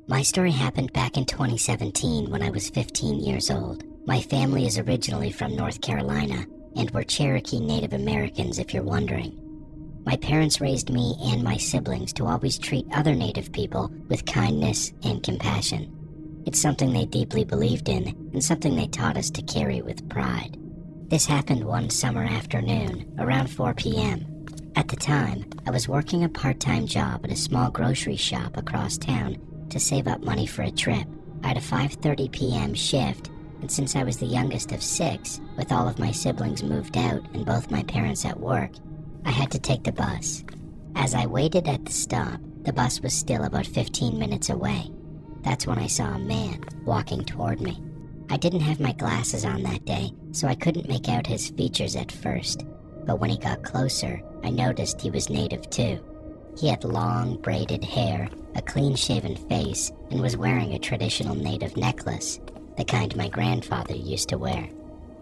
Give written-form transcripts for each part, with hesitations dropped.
My story happened back in 2017 when I was 15 years old. My family is originally from North Carolina, and we're Cherokee Native Americans if you're wondering. My parents raised me and my siblings to always treat other Native people with kindness and compassion. It's something they deeply believed in, and something they taught us to carry with pride. This happened one summer afternoon, around 4 p.m. At the time, I was working a part-time job at a small grocery shop across town to save up money for a trip. I had a 5:30 p.m. shift, and since I was the youngest of 6, with all of my siblings moved out and both my parents at work, I had to take the bus. As I waited at the stop, the bus was still about 15 minutes away. That's when I saw a man walking toward me. I didn't have my glasses on that day, so I couldn't make out his features at first, but when he got closer, I noticed he was Native too. He had long, braided hair, a clean-shaven face, and was wearing a traditional Native necklace, the kind my grandfather used to wear.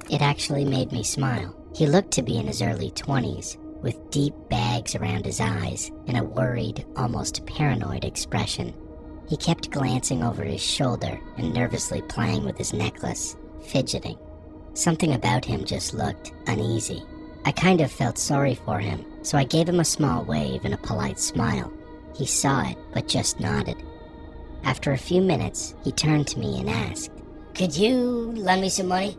It actually made me smile. He looked to be in his early 20s, with deep bags around his eyes and a worried, almost paranoid expression. He kept glancing over his shoulder and nervously playing with his necklace, fidgeting. Something about him just looked uneasy. I kind of felt sorry for him, so I gave him a small wave and a polite smile. He saw it, but just nodded. After a few minutes, he turned to me and asked, "Could you lend me some money?"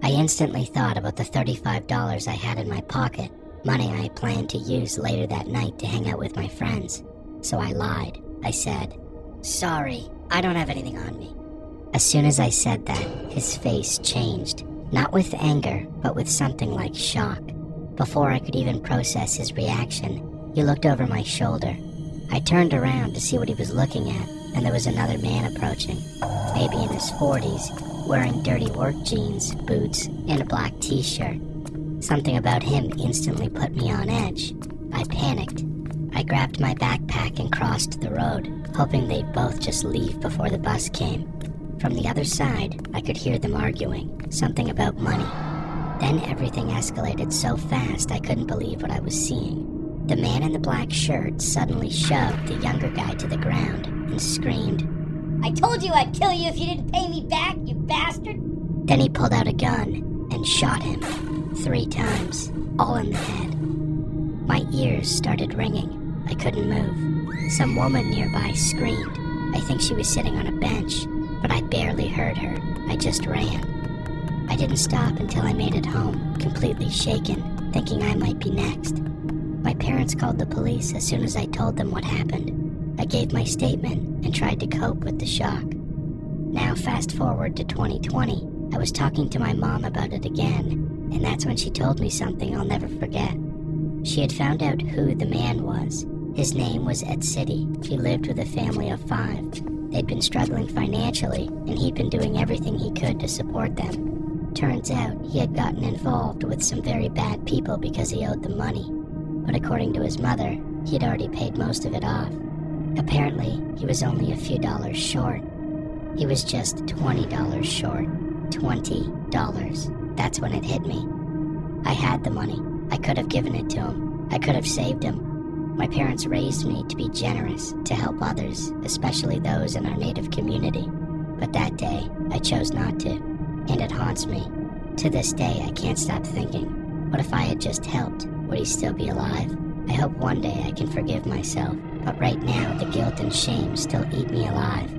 I instantly thought about the $35 I had in my pocket, money I planned to use later that night to hang out with my friends. So I lied. I said, "Sorry, I don't have anything on me." As soon as I said that, his face changed, not with anger, but with something like shock. Before I could even process his reaction, he looked over my shoulder. I turned around to see what he was looking at, and there was another man approaching, maybe in his 40s, wearing dirty work jeans, boots, and a black t-shirt. Something about him instantly put me on edge. I panicked. I grabbed my backpack and crossed the road, hoping they'd both just leave before the bus came. From the other side, I could hear them arguing, something about money. Then everything escalated so fast I couldn't believe what I was seeing. The man in the black shirt suddenly shoved the younger guy to the ground and screamed, "I told you I'd kill you if you didn't pay me back, you bastard!" Then he pulled out a gun and shot him 3 times, all in the head. My ears started ringing. I couldn't move. Some woman nearby screamed. I think she was sitting on a bench, but I barely heard her. I just ran. I didn't stop until I made it home, completely shaken, thinking I might be next. My parents called the police as soon as I told them what happened. I gave my statement and tried to cope with the shock. Now fast forward to 2020, I was talking to my mom about it again, and that's when she told me something I'll never forget. She had found out who the man was. His name was Ed City. He lived with a family of 5. They'd been struggling financially, and he'd been doing everything he could to support them. Turns out he had gotten involved with some very bad people because he owed them money. But according to his mother, he had already paid most of it off. Apparently, he was only a few dollars short. He was just $20 short. $20. That's when it hit me. I had the money. I could have given it to him. I could have saved him. My parents raised me to be generous, to help others, especially those in our Native community. But that day, I chose not to, and it haunts me. To this day, I can't stop thinking, what if I had just helped? Would he still be alive? I hope one day I can forgive myself, but right now the guilt and shame still eat me alive.